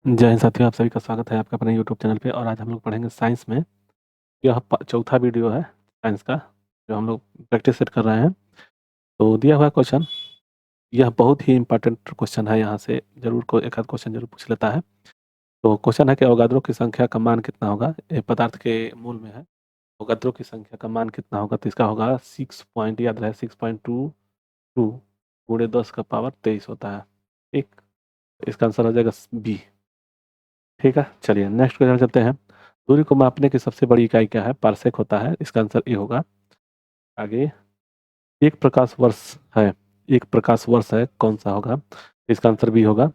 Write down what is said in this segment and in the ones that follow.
जय हिंद साथियों, आप सभी का स्वागत है आपका अपने यूट्यूब चैनल पे। और आज हम लोग पढ़ेंगे साइंस में। यह चौथा वीडियो है साइंस का, जो हम लोग प्रैक्टिस सेट कर रहे हैं। तो दिया हुआ क्वेश्चन, यह बहुत ही इंपॉर्टेंट क्वेश्चन है। यहाँ से जरूर कोई एक आध क्वेश्चन जरूर पूछ लेता है। तो क्वेश्चन है कि अवोगाद्रो की संख्या का मान कितना होगा। ये पदार्थ के मूल में है। अवोगाद्रो की संख्या का मान कितना होगा, तो इसका होगा 6 याद रहे 6.22 गुणे 10⁻23 होता है। ठीक, इसका आंसर हो जाएगा बी। ठीक है, चलिए नेक्स्ट क्वेश्चन चलते हैं। दूरी को मापने की सबसे बड़ी इकाई क्या है? पारसेक होता है। इसका आंसर ए होगा। आगे, एक प्रकाश वर्ष है। एक प्रकाश वर्ष है, कौन सा होगा? इसका आंसर बी होगा।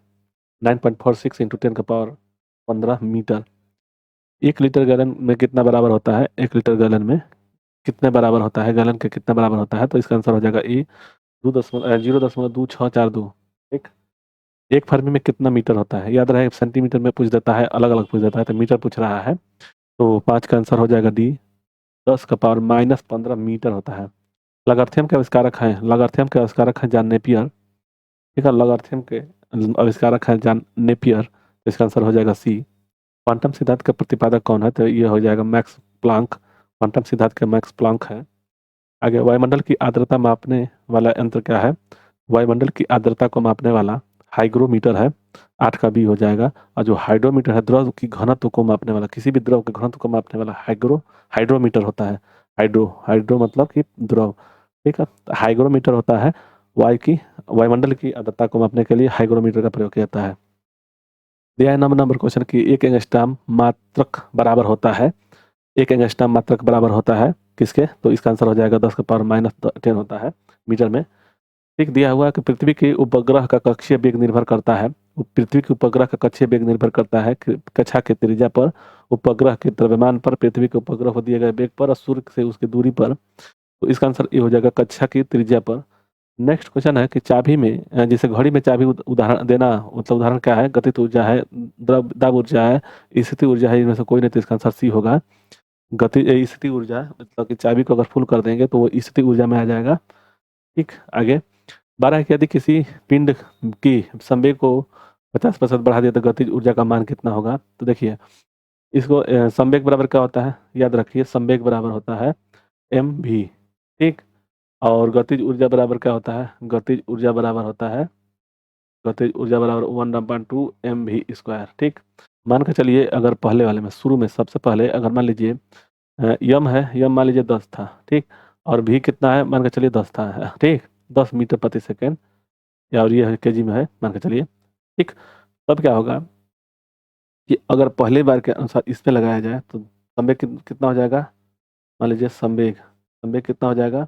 9.46 इंटू 10⁻15 मीटर। 1 लीटर गैलन में कितना बराबर होता है? 1 लीटर गैलन में कितने बराबर होता है? गैलन के कितना बराबर होता है? तो इसका आंसर हो जाएगा ए, 0.2642। ठीक, एक फर्मी में कितना मीटर होता है? याद रहे सेंटीमीटर में पूछ देता है, अलग अलग पूछ देता है, तो मीटर पूछ रहा है। तो 5 का आंसर हो जाएगा डी, 10⁻−15 मीटर होता है। लॉगरिथम के आविष्कारक हैं, लॉगरिथम के आविष्कारक हैं जॉन नेपियर। ठीक है, लॉगरिथम के आविष्कारक हैं जॉन नेपियर। तो इसका आंसर हो जाएगा सी। क्वांटम सिद्धांत का प्रतिपादक कौन है? तो ये हो जाएगा मैक्स प्लांक। क्वांटम सिद्धांत का मैक्स प्लांक है। आगे, वायुमंडल की आर्द्रता मापने वाला यंत्र क्या है? वायुमंडल की आर्द्रता को मापने वाला हाइग्रोमीटर है। 8 का बी हो जाएगा। और जो हाइड्रोमीटर है, द्रव की घनत्व को मापने वाला, किसी भी द्रव के घनत्व को मापने वाला हाइड्रोमीटर होता है। हाइड्रो मतलब कि द्रव। ठीक है, तो हाइग्रोमीटर होता है वायुमंडल की आर्द्रता को मापने के लिए हाइग्रोमीटर का प्रयोग किया जाता है। दिया है नंबर क्वेश्चन की एक एंगस्ट्रॉम मात्रक बराबर होता है। एक एंगस्ट्रॉम मात्रक बराबर होता है किसके? तो इसका आंसर हो जाएगा 10⁻10 होता है मीटर में। ठीक, दिया हुआ है कि पृथ्वी के उपग्रह का कक्षीय वेग निर्भर करता है। पृथ्वी के उपग्रह का कक्षीय वेग निर्भर करता है कक्षा के त्रिज्या पर, उपग्रह के द्रव्यमान पर, पृथ्वी के उपग्रह को दिए गए वेग पर और सूर्य से उसकी दूरी पर। तो इसका आंसर ये हो जाएगा कक्षा की त्रिज्या पर। नेक्स्ट क्वेश्चन है कि चाबी में, जैसे घड़ी में चाबी उदाहरण देना, मतलब उदाहरण क्या है? गतिज ऊर्जा है, द्रव दाब ऊर्जा है, स्थिति ऊर्जा है, इनमें से कोई नहीं। तो इसका आंसर सी होगा। स्थिति ऊर्जा मतलब कि चाबी को अगर फुल कर देंगे तो वो स्थिति ऊर्जा में आ जाएगा। ठीक, आगे, 12 के यदि किसी पिंड की संवेग को 50% बढ़ा दिया तो गतिज ऊर्जा का मान कितना होगा? तो देखिए, इसको संवेग बराबर क्या होता है? याद रखिए, संवेग बराबर होता है mv। ठीक, और गतिज ऊर्जा बराबर क्या होता है? गतिज ऊर्जा बराबर होता है, गतिज ऊर्जा बराबर 1/2 mv²। ठीक, मान के चलिए, अगर पहले वाले में शुरू में सबसे पहले अगर मान लीजिए यम है, यम मान लीजिए 10 था। ठीक, और भी कितना है? मान के चलिए 10 था। ठीक, 10 मीटर प्रति सेकेंड, या और ये केजी में है मान के चलिए। ठीक, तब क्या होगा कि अगर पहले बार के अनुसार इस पे लगाया जाए तो संवेग कितना हो जाएगा? मान लीजिए संवेग संवेग कितना हो जाएगा?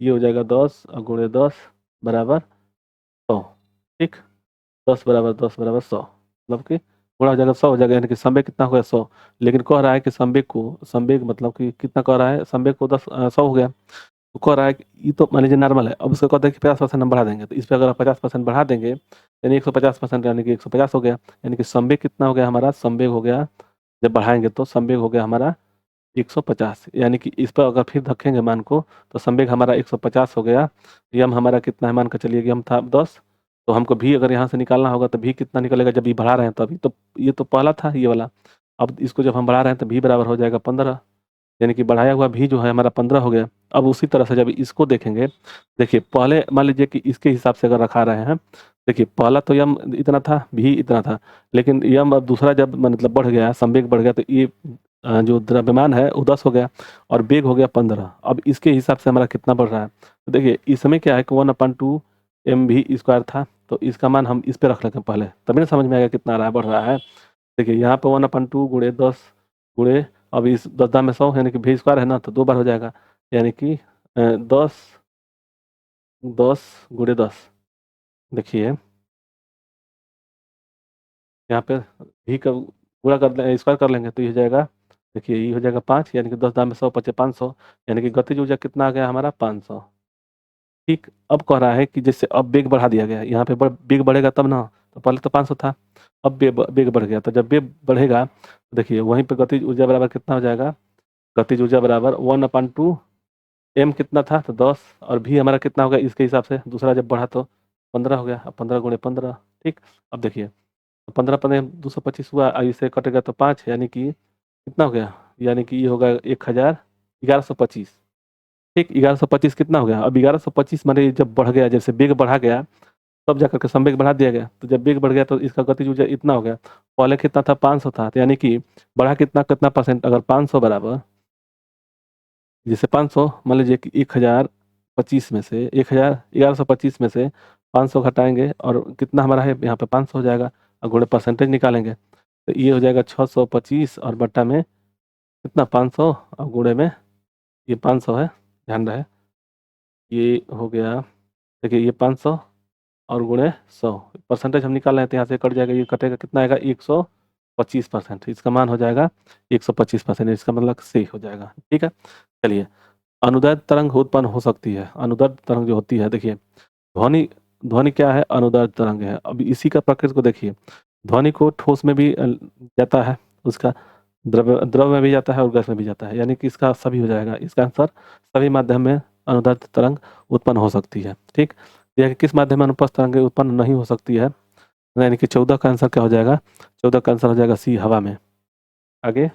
ये हो जाएगा 10 और गुणे 10 बराबर 100। ठीक, 10 = 10 = 100, मतलब कि गुणा हो जाएगा 100 हो जाएगा, यानी कि संवेग कितना हो गया? 100। लेकिन कह रहा है कि संवेग मतलब कि कितना कह रहा है? संवेग को 100 हो गया। तो कह रहा है कि ये तो मान लीजिए नॉर्मल है। अब उसको कहते हैं कि 50% हम बढ़ा देंगे, तो इस पर अगर 50% बढ़ा देंगे यानी 150%, यानी कि 150 हो गया। यानी कि संवेग कितना हो गया हमारा? संवेग हो गया, जब बढ़ाएंगे तो संवेग हो गया हमारा 150। यानी कि इस पर अगर फिर रखेंगे मान को, तो संवेग हमारा 150 हो गया। यम हमारा कितना है? मान कर चलिए कि हम था 10। तो हमको भी अगर यहाँ से निकालना होगा तो भी कितना निकलेगा? जब ये बढ़ा रहे हैं तो अभी तो ये तो पहला था ये वाला। अब इसको जब हम बढ़ा रहे हैं तो भी बराबर हो जाएगा 15, यानी कि बढ़ाया हुआ भी जो है हमारा 15 हो गया। अब उसी तरह से जब इसको देखेंगे, देखिए पहले मान लीजिए कि इसके हिसाब से अगर रखा रहे हैं, देखिए पहला तो यम इतना था, भी इतना था, लेकिन यम अब दूसरा जब मतलब बढ़ गया, संवेग बढ़ गया, तो ये जो द्रव्यमान है वो 10 हो गया और वेग हो गया 15। अब इसके हिसाब से हमारा कितना बढ़ रहा है? तो देखिए इसमें क्या है कि 1/2 mv² था, तो इसका मान हम इस पर रख लेते हैं पहले, तभी ना समझ में आएगा कितना आ रहा है, बढ़ रहा है। देखिए यहाँ पे 1/2 गुणे 10 गुणे, अब इस 10 में 100 यानी कि v² है ना, तो 2 बार हो जाएगा, यानी कि 10 10 गुणे 10। देखिए यहाँ पे भी का पूरा कर लें, स्क्वायर कर लेंगे तो ये हो जाएगा। देखिए ये हो जाएगा 5, यानी कि 10 में 100 पचे 500, यानी कि गतिज ऊर्जा कितना आ गया हमारा? 500। ठीक, अब कह रहा है कि जैसे अब वेग बढ़ा दिया गया, यहाँ पे वेग बढ़ेगा तब ना, तो पहले तो 500 था, अब वेग बढ़ गया, तो जब वेग बढ़ेगा तो देखिए वहीं पे गतिज ऊर्जा बराबर कितना हो जाएगा? गतिज ऊर्जा बराबर 1/2 m कितना था? तो 10, और भी हमारा कितना होगा इसके हिसाब से? दूसरा जब बढ़ा तो 15 हो गया, अब 15 गुणे 15। ठीक, अब देखिए 15 15 225 हुआ, इसे कटेगा तो 5, यानी कि कितना हो गया, यानी कि ये होगा 1000 1125। ठीक, 1125 कितना हो गया, अब 1125 माने जब बढ़ गया, जैसे वेग बढ़ा गया तब जाकर के संवेग बढ़ा दिया गया, तो जब वेग बढ़ गया तो इसका गतिज ऊर्जा इतना हो गया। पहले कितना था, 500 था, तो यानी कि बढ़ा कितना कितना परसेंट, अगर 500 बराबर, जैसे 500 मान लीजिए कि 1025 में से 1125 में से 500 घटाएंगे और कितना हमारा है यहाँ पे 500 हो जाएगा, और गुणे परसेंटेज निकालेंगे तो ये हो जाएगा 625 और बट्टा में कितना 500 और गुणे में ये 500 है, ध्यान रहे ये हो गया, देखिए ये 500 और गुणे 100, परसेंटेज हम निकाल रहे हैं तो यहाँ से कट जाएगा, ये कटेगा कितना आएगा 125%, इसका मान हो जाएगा 125%, इसका मतलब सही हो जाएगा। ठीक है, चलिए अनुदैर्ध्य तरंग उत्पन्न हो सकती है। अनुदैर्ध्य तरंग जो होती है, देखिए ध्वनि, ध्वनि क्या है, अनुदैर्ध्य तरंग है। अब इसी का प्रकृति को देखिए, ध्वनि को ठोस में भी जाता है, उसका द्रव द्रव में भी जाता है और गैस में भी जाता है, यानी कि इसका सभी हो जाएगा। इसका आंसर सभी माध्यम में अनुदैर्ध्य तरंग उत्पन्न हो सकती है। ठीक, यह किस माध्यम में अनुप्रस्थ तरंग उत्पन्न नहीं हो सकती है, यानी कि 14 का आंसर क्या हो जाएगा, 14 का आंसर हो जाएगा सी, हवा में। आगे,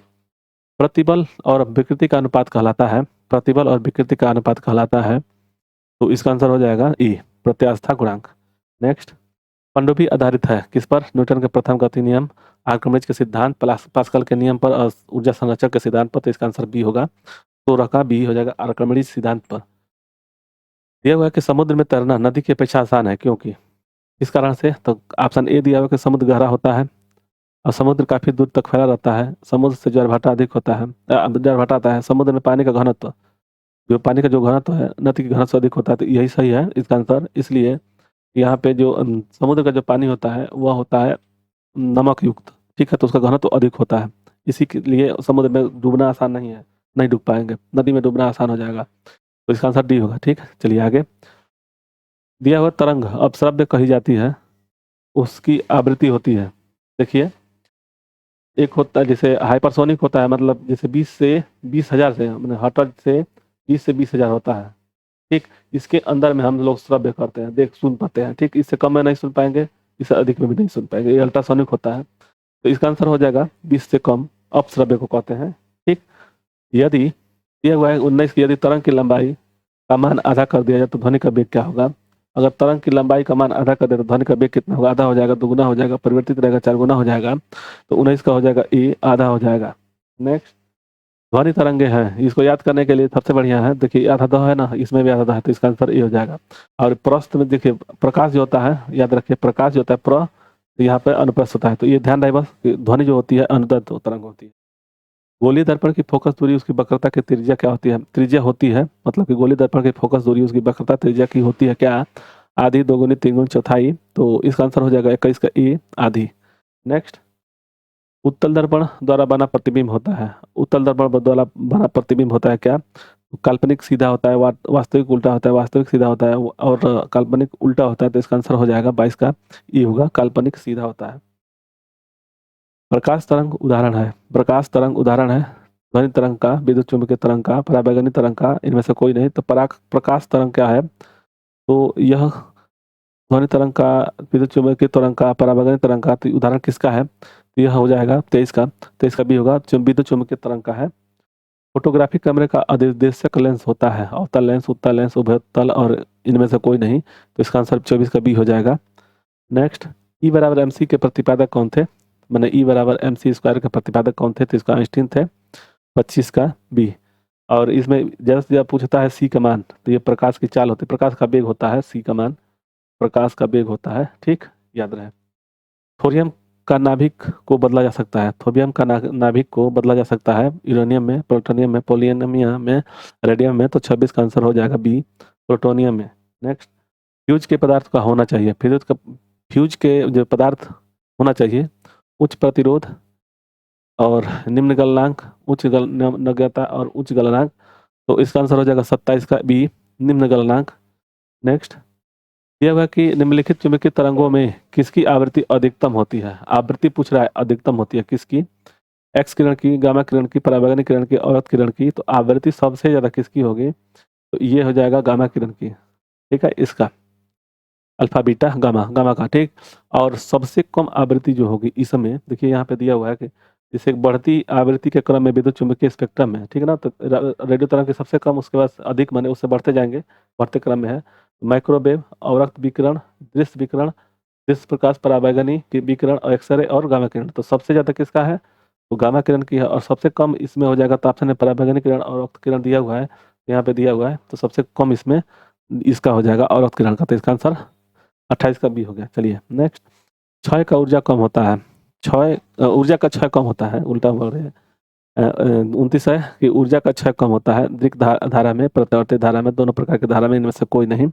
प्रतिबल और विकृति का अनुपात कहलाता है, प्रतिबल और विकृति का अनुपात कहलाता है, तो इसका आंसर हो जाएगा ई, प्रत्यास्था गुणांक। नेक्स्ट, पनडुब्बी आधारित है किस पर, न्यूटन के प्रथम गति नियम, आर्किमिडीज के सिद्धांत, पास्कल के नियम पर और ऊर्जा संरक्षण के सिद्धांत पर, तो इसका आंसर बी होगा, 16 का बी हो जाएगा, आर्किमिडीज सिद्धांत पर। दिया हुआ है कि समुद्र में तैरना नदी की अपेक्षा आसान है, क्योंकि इस कारण से, तो ऑप्शन ए दिया हुआ है कि समुद्र गहरा होता है और समुद्र काफी दूर तक फैला रहता है, समुद्र से ज्वारभाटा अधिक होता है, ज्वारभाटा आता है, समुद्र में पानी का घनत्व, जो पानी का जो घनत्व है नदी के घनत्व से अधिक होता है, तो यही सही है इसका आंसर। इसलिए यहाँ पे जो समुद्र का जो पानी होता है वह होता है नमक युक्त, ठीक है, तो उसका घनत्व अधिक होता है, इसी के लिए समुद्र में डूबना आसान नहीं है, नहीं डूब पाएंगे, नदी में डूबना आसान हो जाएगा, तो इसका आंसर डी होगा। ठीक, चलिए आगे, दिया हुआ तरंग अपश्रव्य कही जाती है, उसकी आवृत्ति होती है, देखिए एक होता है जैसे हाइपरसोनिक होता है, मतलब जैसे 20 से 20,000 से मैंने हर्ट्ज से 20 से 20,000 होता है। ठीक, इसके अंदर में हम लोग श्रव्य करते हैं, देख सुन पाते हैं, ठीक, इससे कम में नहीं सुन पाएंगे, इससे अधिक में भी नहीं सुन पाएंगे, ये अल्ट्रासोनिक होता है, तो इसका आंसर हो जाएगा 20 से कम अपश्रव्य को कहते हैं। ठीक, यदि दिया हुआ है 19 की, यदि तरंग की लंबाई का मान आधा कर दिया जाए तो ध्वनि का वेग क्या होगा, अगर तरंग की लंबाई का मान आधा कर दे तो ध्वनि का वेग कितना होगा, आधा हो जाएगा, दोगुना हो जाएगा, परिवर्तित रहेगा, 4 गुना हो जाएगा, तो 19 का हो जाएगा ए, आधा हो जाएगा। नेक्स्ट, ध्वनि तरंगे हैं, इसको याद करने के लिए सबसे बढ़िया है, देखिए आधा दो है ना, इसमें भी आधा दो है, तो इसका आंसर ए हो जाएगा। और प्रस्थ में देखिए प्रकाश जो होता है, याद रखिए प्रकाश जो होता है प्र, तो यहाँ पे अनुप्रस्थ होता है, तो ये ध्यान रहे बस, ध्वनि जो होती है अनुदैर्ध्य तरंग होती है। गोलीय दर्पण की फोकस दूरी उसकी वक्रता की त्रिज्या क्या होती है, त्रिज्या होती है, मतलब कि गोलीय दर्पण की फोकस दूरी उसकी वक्रता त्रिज्या की होती है क्या, आधी, दोगुनी, तीन चौथाई, तो इसका आंसर हो जाएगा 21 का ए, आधी। नेक्स्ट, उत्तल दर्पण द्वारा बना प्रतिबिंब होता है, उत्तल दर्पण द्वारा बना प्रतिबिंब होता है क्या, काल्पनिक सीधा होता है, वास्तविक उल्टा होता है, वास्तविक सीधा होता है और काल्पनिक उल्टा होता है, तो इसका आंसर हो जाएगा 22 का ये होगा, काल्पनिक सीधा होता है। प्रकाश तरंग उदाहरण है, प्रकाश तरंग उदाहरण है, ध्वनि तरंग का, विद्युत चुम्बकीय तरंग का, पराबैंगनी तरंग का, इनमें से कोई नहीं, तो प्रकाश तरंग क्या है, तो यह ध्वनि तरंग का, विद्युत चुम्बकीय तरंग का, पराबैंगनी तरंग का, तो उदाहरण किसका है, तो यह हो जाएगा 23 का, 23 का भी होगा, विद्युत चुम्बकीय तरंग का है। फोटोग्राफिक कैमरे का अधिदेशक लेंस होता है, अवतल लेंस, उत्तल लेंस, उभयतल, और इनमें से कोई नहीं, तो इसका आंसर 24 का बी हो जाएगा। नेक्स्ट, ई बराबर एम सी के प्रतिपादक कौन थे, मैंने ई बराबर एम सी स्क्वायर के प्रतिपादक कौन थे, तो इसका आइंस्टीन थे, 25 का बी। और इसमें ज़्यादा से ज़्यादा पूछता है सी का मान, तो ये प्रकाश की चाल होती है, प्रकाश का वेग होता है, सी का मान प्रकाश का वेग होता है। ठीक, याद रहे। थोरियम का नाभिक को बदला जा सकता है, थोरियम का नाभिक को बदला जा सकता है यूरेनियम में, प्लूटोनियम में, पोलियनियम में, रेडियम में, तो 26 का आंसर हो जाएगा बी, प्लूटोनियम में। नेक्स्ट, फ्यूज के पदार्थ का होना चाहिए, फ्यूज के जो पदार्थ होना चाहिए, उच्च प्रतिरोध और निम्न गलनांक, उच्च नग्यता और उच्च गलनांक, तो इसका आंसर हो जाएगा 27 का बी, निम्न गलनांक। नेक्स्ट, यह हुआ कि निम्नलिखित चुंबकीय तरंगों में किसकी आवृत्ति अधिकतम होती है, आवृत्ति पूछ रहा है, अधिकतम होती है किसकी, एक्स किरण की, गामा किरण की, पराबैंगनी किरण की, औसत किरण की, तो आवृत्ति सबसे ज्यादा किसकी होगी, तो ये हो जाएगा गामा किरण की। ठीक है, इसका अल्फा बीटा गामा, गामा का, ठीक। और सबसे कम आवृत्ति जो होगी इसमें, देखिए यहाँ पे दिया हुआ है कि जैसे एक बढ़ती आवृत्ति के क्रम में विद्युत चुम्बकीय स्पेक्ट्रम है, ठीक है ना, तो रेडियो तरंग की सबसे कम, उसके बाद अधिक, माने उससे बढ़ते जाएंगे, बढ़ते क्रम में है माइक्रोवेव, अवरक्त विकिरण, दृश्य विकिरण, दृश्य प्रकाश, पराबैंगनी विकिरण और एक्सरे और गामा किरण। तो सबसे ज्यादा किसका है, तो गामा किरण की है, और सबसे कम इसमें हो जाएगा, तो ऑप्शन है पराबैंगनी किरण और अवरक्त किरण दिया हुआ है, यहाँ पे दिया हुआ है, तो सबसे कम इसमें इसका हो जाएगा अवरक्त किरण का, तो इसका आंसर 28 का बी हो गया। चलिए नेक्स्ट, क्षय का ऊर्जा कम होता है, क्षय ऊर्जा का क्षय कम होता है, उल्टा बोल रहे हैं। 29 है कि ऊर्जा का क्षय कम होता है दीर्घ धारा में, प्रत्यावर्ती धारा में, दोनों प्रकार की धारा में, इनमें से कोई नहीं।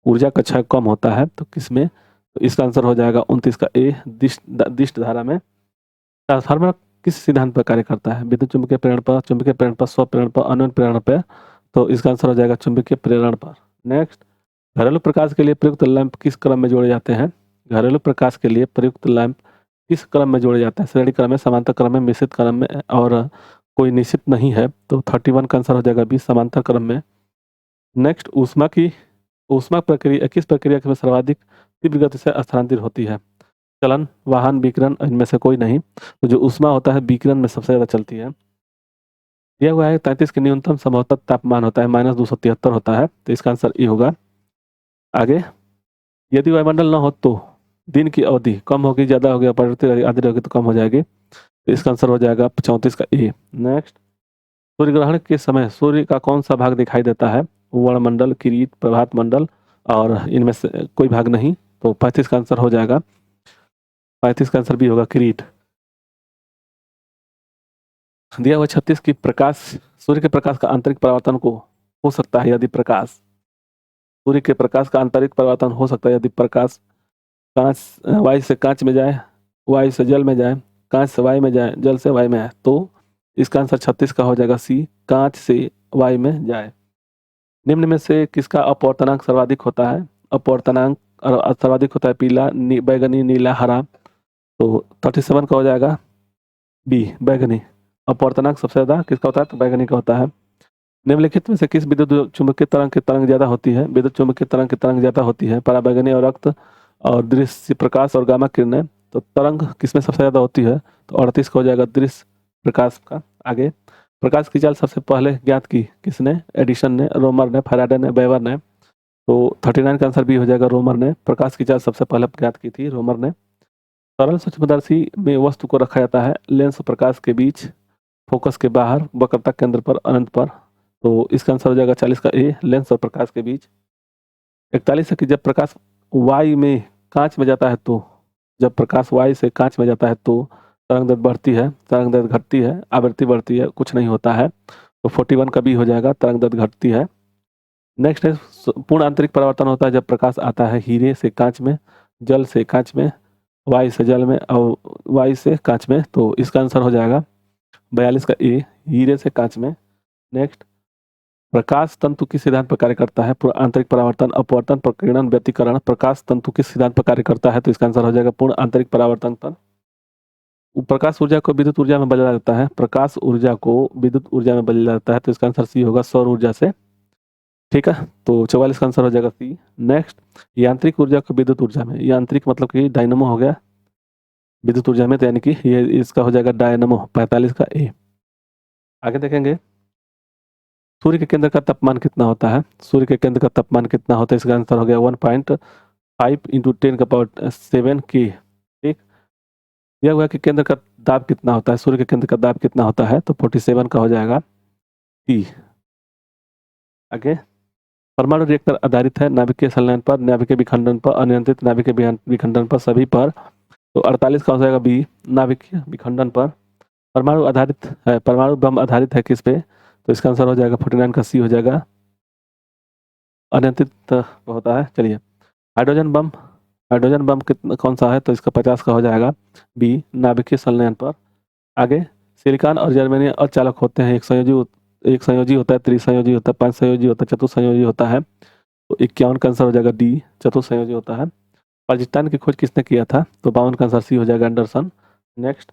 ऊर्जा का क्षय कम होता है तो किसमें, तो इसका आंसर हो जाएगा 29 का ए, दिष्ट धारा में। ट्रांसफार्मर किस सिद्धांत पर कार्य करता है, विद्युत चुम्बकीय प्रेरण पर, चुम्बकीय प्रेरण पर, स्व प्रेरण पर, अन्य प्रेरण पर, तो इसका आंसर हो जाएगा चुम्बकीय प्रेरण पर। नेक्स्ट, घरेलू प्रकाश के लिए प्रयुक्त लैंप किस क्रम में जोड़े जाते हैं, घरेलू प्रकाश के लिए प्रयुक्त लैंप किस क्रम में जोड़े जाते हैं, श्रेणी क्रम में, समांतर क्रम में, मिश्रित क्रम में, और कोई निश्चित नहीं है, तो 31 का आंसर हो जाएगा बी, समांतर क्रम में। नेक्स्ट, ऊष्मा प्रक्रिया किस प्रक्रिया में सर्वाधिक तीव्र गति से स्थानांतरित होती है, चलन, वाहन, विकिरण, इनमें से कोई नहीं। तो जो ऊष्मा होता है विकिरण में सबसे ज्यादा चलती है। दिया हुआ है 33 के न्यूनतम संभवतः तापमान होता है -273 होता है, तो इसका आंसर ए होगा। आगे, यदि वायुमंडल न हो तो दिन की अवधि कम होगी, ज्यादा होगी, अपरिवर्तित आधी होगी तो कम हो जाएगी, तो इसका आंसर हो जाएगा 34 का ए। नेक्स्ट, सूर्य ग्रहण के समय सूर्य का कौन सा भाग दिखाई देता है, वर्णमंडल, किरीट, प्रभात मंडल, और इनमें से कोई भाग नहीं, तो 35 का आंसर हो जाएगा, 35 का आंसर भी होगा किरीट। दिया हुआ 36 की प्रकाश, सूर्य के प्रकाश का आंतरिक परावर्तन को हो सकता है यदि प्रकाश, सूर्य के प्रकाश का आंतरिक परावर्तन हो सकता है यदि प्रकाश कांच, वायु से कांच में जाए, वायु से जल में जाए, कांच से वायु में जाए, जल से वायु में आए, तो इसका आंसर 36 का हो जाएगा सी, कांच से वायु में जाए। निम्न में से किसका अपवर्तनांक सर्वाधिक होता है, अपवर्तनांक सर्वाधिक होता है पीला, बैगनी, नीला, हरा, तो 37 का हो जाएगा बी, बैगनी। अपवर्तनांक सबसे ज्यादा किसका होता है, तो बैगनी का होता है। निम्नलिखित में से किस विद्युत चुम्बकीय तरंग की तरंग ज्यादा होती है, विद्युत चुम्बकीय तरंग की तरंग ज्यादा होती है, पराबैंगनी और रक्त और दृश्य प्रकाश और गामा किरणें, तो तरंग किसमें सबसे ज्यादा होती है, तो 38 का हो जाएगा दृश्य प्रकाश का। आगे, प्रकाश की चाल सबसे पहले ज्ञात की किसने, एडिसन ने, रोमर ने, फैराडे ने, वेबर ने, तो 39 का आंसर भी हो जाएगा रोमर ने, प्रकाश की चाल सबसे पहले ज्ञात की थी रोमर ने। सरल सूक्ष्मदर्शी में वस्तु को रखा जाता है लेंस प्रकाश के बीच, फोकस के बाहर, वक्रता केंद्र पर, अनंत पर, तो इसका आंसर हो जाएगा 40 का ए, लेंस और प्रकाश के बीच। 41 है कि जब प्रकाश वायु में कांच में जाता है तो, जब प्रकाश वायु से कांच में जाता है तो तरंग दैर्ध्य बढ़ती है, तरंग दैर्ध्य घटती है, आवृत्ति बढ़ती है, कुछ नहीं होता है, तो 41 का बी हो जाएगा, तरंग दैर्ध्य घटती है। नेक्स्ट है, पूर्ण आंतरिक परावर्तन होता है जब प्रकाश आता है हीरे से कांच में, जल से कांच में, वायु से जल में, और वायु से कांच में, तो इसका आंसर हो जाएगा 42 का ए, हीरे से कांच में। नेक्स्ट, प्रकाश तंतु किस सिद्धांत पर कार्य करता है, पूर्ण आंतरिक परावर्तन, अपवर्तन, प्रकीर्णन, व्यतिकरण, प्रकाश तंतु किस सिद्धांत पर कार्य करता है, तो इसका आंसर हो जाएगा पूर्ण आंतरिक परावर्तन पर। प्रकाश ऊर्जा को विद्युत ऊर्जा में बदला जाता है, प्रकाश ऊर्जा को विद्युत ऊर्जा में बदला जाता है, तो इसका आंसर सी होगा, सौर ऊर्जा से। ठीक है, तो 44 का आंसर हो जाएगा सी। नेक्स्ट, यांत्रिक ऊर्जा को विद्युत ऊर्जा में, यांत्रिक मतलब कि डायनमो हो गया विद्युत ऊर्जा में, तो यानी कि ये इसका हो जाएगा डायनमो, 45 का ए। आगे देखेंगे, सूर्य के केंद्र का तापमान कितना होता है, सूर्य के केंद्र का तापमान कितना होता है, इसका आंसर हो गया 1.5 इंटू 10⁻7 की। ठीक, यह हुआ कि केंद्र का दाब कितना होता है, सूर्य के केंद्र का दाब कितना होता है, तो 47 का हो जाएगा टी। आगे, परमाणु रिएक्टर आधारित है नाभिकीय संलयन पर, नाभिकीय विखंडन पर, अनियंत्रित नाभिकीय विखंडन पर, सभी पर, तो 48 का हो जाएगा बी, नाभिकीय विखंडन पर। परमाणु आधारित है, परमाणु बम आधारित है किस पे, तो इसका आंसर हो जाएगा 49 का सी हो जाएगा, अनियंत्रित होता है। चलिए, हाइड्रोजन बम, हाइड्रोजन बम कितना कौन सा है, तो इसका 50 का हो जाएगा बी, नाभिकीय संलयन पर। आगे, सिलिकॉन और जर्मेनियम अर्धचालक होते हैं, एक संयोजी होता है, त्रिसंयोजी होता है, 5 संयोजी होता है, चतुर्संयोजी होता है, तो 51 का आंसर हो जाएगा डी, चतुर्संयोजी होता है। पाकिस्तान की खोज किसने किया था, तो 52 का आंसर सी हो जाएगा, एंडरसन। नेक्स्ट,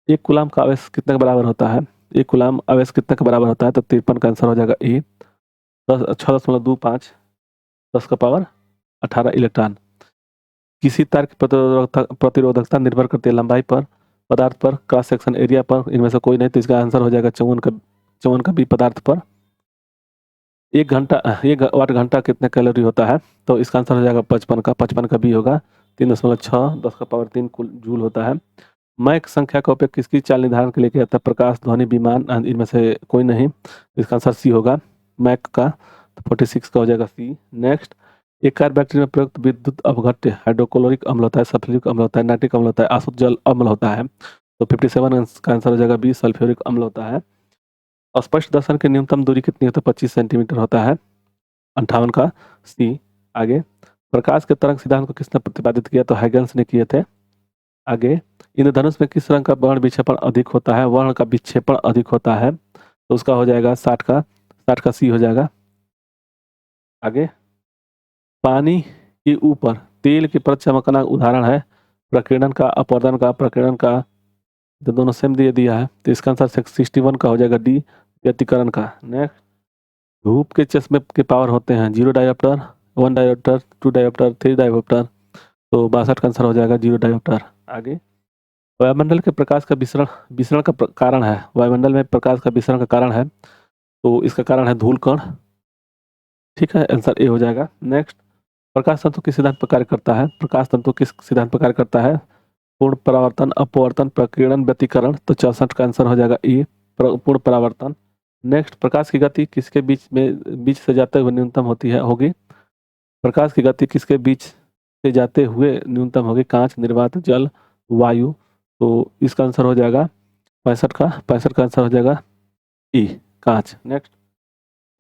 एक कूलाम का आवेश कितने के बराबर होता है, एक कूलाम आवेश कितने के बराबर होता है, तो 53 का आंसर हो जाएगा ए, 6.25 10 का पावर 18 इलेक्ट्रॉन। किसी तार की प्रतिरोधकता निर्भर करती है लंबाई पर, पदार्थ पर, क्रॉस सेक्शन एरिया पर, इनमें से कोई नहीं, तो इसका आंसर हो जाएगा 54 का बी, पदार्थ पर। 1 वाट घंटा कितने कैलोरी होता है, तो इसका आंसर हो जाएगा 55 का बी होगा। 3.6 10 का पावर 3 कुल जूल होता है। मैक संख्या का उपयोग किसकी चाल निर्धारण के लिए किया जाता है, प्रकाश, ध्वनि, विमान, इनमें से कोई नहीं, इसका आंसर सी होगा मैक का, तो 46 का हो जाएगा सी। नेक्स्ट, एक कार बैक्टीरिया में प्रयुक्त विद्युत अपघट्य हाइड्रोक्लोरिक अम्ल होता है, सल्फ्यूरिक अम्ल होता है, नाइट्रिक अम्ल होता है, आसुत जल अम्ल होता है, तो 57 का आंसर हो जाएगा बी, सल्फ्यूरिक अम्ल होता है। स्पष्ट दर्शन की न्यूनतम दूरी कितनी होती है, 25 सेंटीमीटर होता है, 58 का सी। आगे, प्रकाश के तरंग सिद्धांत को किसने प्रतिपादित किया, तो हैगेल्स ने किए थे। आगे, इंद्रधनुष में किस रंग का वर्ण विक्षेपण अधिक होता है, वर्ण का विक्षेपण अधिक होता है, तो उसका हो जाएगा 60 का सी हो जाएगा। आगे, पानी के ऊपर तेल की परत चमकना उदाहरण है प्रकीर्णन का, अपवर्तन का, प्रकीर्णन का, तो दोनों सेम दिया है, तो इसका आंसर 61 का हो जाएगा डी, व्यतिकरण का। नेक्स्ट, धूप के चश्मे के पावर होते हैं 0 डायोप्टर, 1 डायोप्टर, 2 डायोप्टर, 3 डायोप्टर, तो 62 का आंसर हो जाएगा 0 डायोप्टर। आगे, वायुमंडल के प्रकाश का विसरण का कारण है, वायुमंडल में प्रकाश का विसरण का कारण है, तो इसका कारण है धूल कण, ठीक है, आंसर ए हो जाएगा। नेक्स्ट, प्रकाश तंतु किस सिद्धांत पर कार्य करता है, प्रकाश तंतु किस सिद्धांत पर कार्य करता है, पूर्ण परावर्तन, अपवर्तन, प्रकीर्णन, व्यतिकरण, तो 64 का आंसर हो जाएगा ए, पूर्ण परावर्तन। नेक्स्ट, प्रकाश की गति किसके बीच से जाते हुए न्यूनतम होगी, प्रकाश की गति किसके बीच से जाते हुए न्यूनतम होगी, कांच, निर्वात, जल, वायु, तो इसका आंसर हो जाएगा 65 का आंसर हो जाएगा ई, कांच। नेक्स्ट,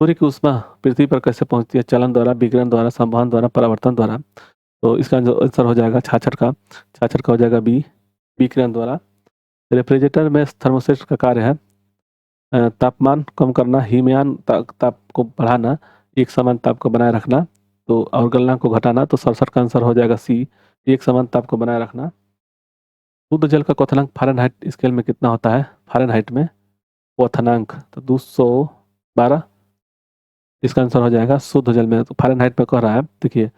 सूर्य की ऊष्मा पृथ्वी पर कैसे पहुंचती है, चलन द्वारा, विकिरण द्वारा, संवहन द्वारा, परावर्तन द्वारा, तो इसका आंसर हो जाएगा 66 का हो जाएगा बी, विकिरण द्वारा। रेफ्रिजरेटर में थर्मोस्टेट का कार्य है तापमान कम करना, हिमयान ताप को बढ़ाना, एक समान ताप को बनाए रखना, तो और गलनांक को घटाना, तो 67 का आंसर हो जाएगा सी, एक समान ताप को बनाए रखना। शुद्ध जल का क्वथनांक फ़ारेनहाइट स्केल में कितना होता है, फ़ारेनहाइट में क्वथनांक, तो 212, इसका आंसर हो जाएगा शुद्ध जल में, तो फ़ारेनहाइट में कह रहा है, देखिए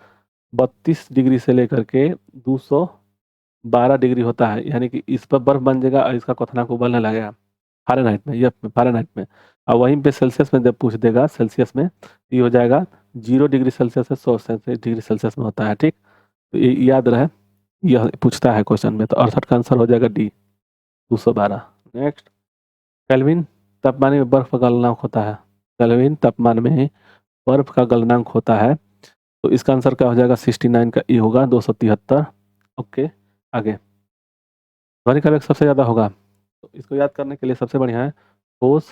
32 डिग्री से लेकर के 212 डिग्री होता है, यानी कि इस पर बर्फ बन जाएगा और इसका क्वथनांक उबलने लगेगा फ़ारेनहाइट में, फ़ारेनहाइट में। और वहीं पे सेल्सियस में जब पूछ देगा, सेल्सियस में ये हो जाएगा 0 डिग्री सेल्सियस से 100 डिग्री सेल्सियस में होता है, ठीक, तो ये याद रहे, यह पूछता है क्वेश्चन में, तो 68 का आंसर हो जाएगा डी, 212। नेक्स्ट, केल्विन तापमान में बर्फ का गलनांक होता है, केल्विन तापमान में बर्फ का गलनांक होता है, तो इसका आंसर क्या हो जाएगा 69 का ए होगा, 273। ओके, आगे, ध्वनि का वेग सबसे ज़्यादा होगा, तो इसको याद करने के लिए सबसे बढ़िया है ठोस,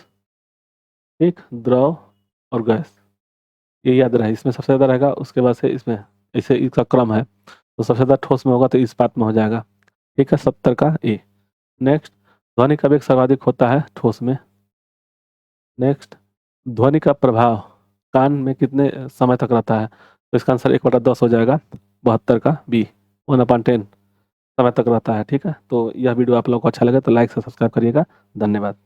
ठीक, द्रव और गैस, ये याद रहे, इसमें सबसे ज़्यादा रहेगा, उसके बाद से इसमें ऐसे इसका क्रम है, तो सबसे ज़्यादा ठोस में होगा तो इस बात में हो जाएगा, ठीक है, 70 का ए। नेक्स्ट, ध्वनि का वेग सर्वाधिक होता है ठोस में। नेक्स्ट, ध्वनि का प्रभाव कान में कितने समय तक रहता है, तो इसका आंसर 1/10 हो जाएगा, 72 का बी, 1/10 समय तक रहता है, ठीक है। तो यह वीडियो आप लोगों को अच्छा लगे तो लाइक से सब्सक्राइब करिएगा, धन्यवाद।